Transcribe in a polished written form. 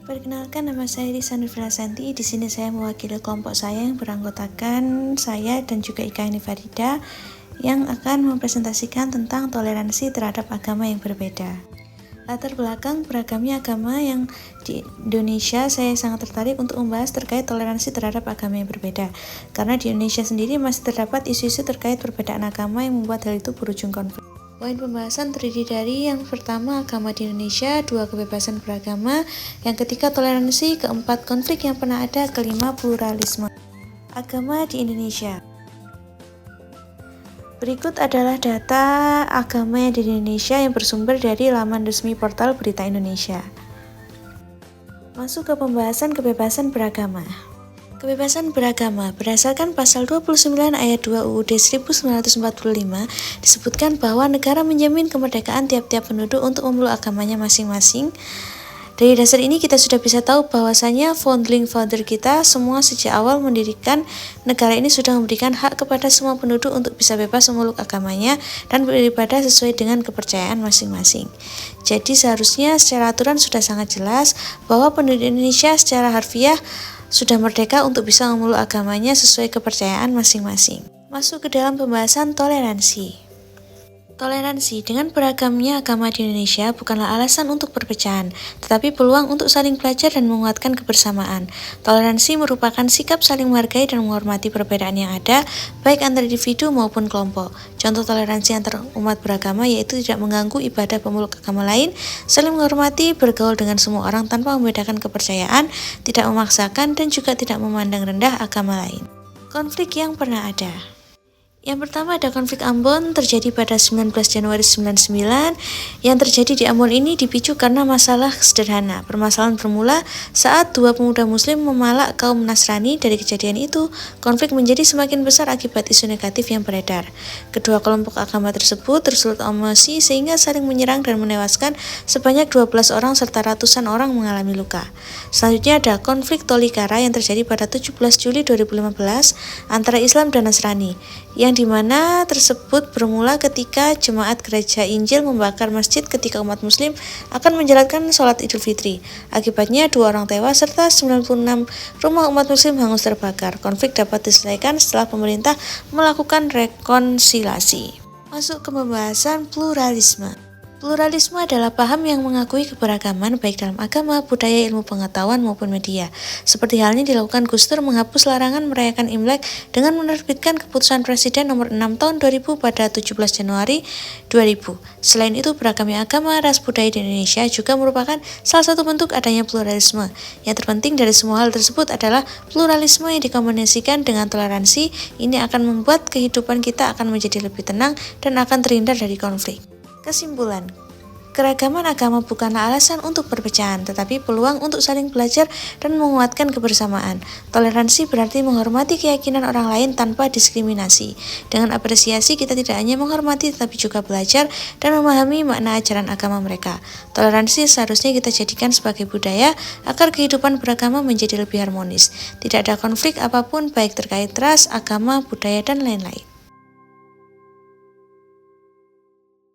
Perkenalkan, nama saya Risa Nurfilasanti. Di sini saya mewakili kelompok saya yang beranggotakan saya dan juga Ika Ini Farida yang akan mempresentasikan tentang toleransi terhadap agama yang berbeda. Latar belakang beragamnya agama yang di Indonesia, saya sangat tertarik untuk membahas terkait toleransi terhadap agama yang berbeda. Karena di Indonesia sendiri masih terdapat isu-isu terkait perbedaan agama yang membuat hal itu berujung konflik. Poin pembahasan terdiri dari yang pertama, agama di Indonesia, 2, kebebasan beragama, yang ketiga, toleransi, keempat, konflik yang pernah ada, kelima, pluralisme. Agama di Indonesia. Berikut adalah data agama di Indonesia yang bersumber dari laman resmi portal Berita Indonesia. Masuk ke pembahasan kebebasan beragama. Kebebasan beragama berdasarkan pasal 29 ayat 2 UUD 1945 disebutkan bahwa negara menjamin kemerdekaan tiap-tiap penduduk untuk memeluk agamanya masing-masing. Dari dasar ini kita sudah bisa tahu bahwasanya founding father kita semua sejak awal mendirikan negara ini sudah memberikan hak kepada semua penduduk untuk bisa bebas memeluk agamanya dan beribadah sesuai dengan kepercayaan masing-masing. Jadi seharusnya secara aturan sudah sangat jelas bahwa penduduk Indonesia secara harfiah sudah merdeka untuk bisa memeluk agamanya sesuai kepercayaan masing-masing. Masuk ke dalam pembahasan toleransi. Toleransi dengan beragamnya agama di Indonesia bukanlah alasan untuk perpecahan, tetapi peluang untuk saling belajar dan menguatkan kebersamaan. Toleransi merupakan sikap saling menghargai dan menghormati perbedaan yang ada, baik antar individu maupun kelompok. Contoh toleransi antar umat beragama yaitu tidak mengganggu ibadah pemeluk agama lain, saling menghormati, bergaul dengan semua orang tanpa membedakan kepercayaan, tidak memaksakan, dan juga tidak memandang rendah agama lain. Konflik yang pernah ada. Yang pertama ada konflik Ambon terjadi pada 19 Januari 99. Yang terjadi di Ambon ini dipicu karena masalah sederhana. Permasalahan bermula saat dua pemuda muslim memalak kaum Nasrani. Dari kejadian itu, konflik menjadi semakin besar akibat isu negatif yang beredar. Kedua kelompok agama tersebut tersulut emosi sehingga saling menyerang dan menewaskan sebanyak 12 orang serta ratusan orang mengalami luka. Selanjutnya ada konflik Tolikara yang terjadi pada 17 Juli 2015 antara Islam dan Nasrani, yang dimana tersebut bermula ketika jemaat gereja Injil membakar masjid ketika umat muslim akan menjalankan sholat Idul Fitri. Akibatnya 2 orang tewas serta 96 rumah umat muslim hangus terbakar. Konflik dapat diselesaikan setelah pemerintah melakukan rekonsiliasi. Masuk ke pembahasan pluralisme. Pluralisme adalah paham yang mengakui keberagaman baik dalam agama, budaya, ilmu pengetahuan maupun media. Seperti halnya dilakukan Gus Dur menghapus larangan merayakan Imlek dengan menerbitkan keputusan Presiden nomor 6 tahun 2000 pada 17 Januari 2000. Selain itu, beragamnya agama, ras, budaya di Indonesia juga merupakan salah satu bentuk adanya pluralisme. Yang terpenting dari semua hal tersebut adalah pluralisme yang dikombinasikan dengan toleransi. Ini akan membuat kehidupan kita akan menjadi lebih tenang dan akan terhindar dari konflik. Kesimpulan, keragaman agama bukanlah alasan untuk perpecahan, tetapi peluang untuk saling belajar dan menguatkan kebersamaan. Toleransi berarti menghormati keyakinan orang lain tanpa diskriminasi. Dengan apresiasi, kita tidak hanya menghormati tetapi juga belajar dan memahami makna ajaran agama mereka. Toleransi seharusnya kita jadikan sebagai budaya agar kehidupan beragama menjadi lebih harmonis. Tidak ada konflik apapun baik terkait ras, agama, budaya, dan lain-lain.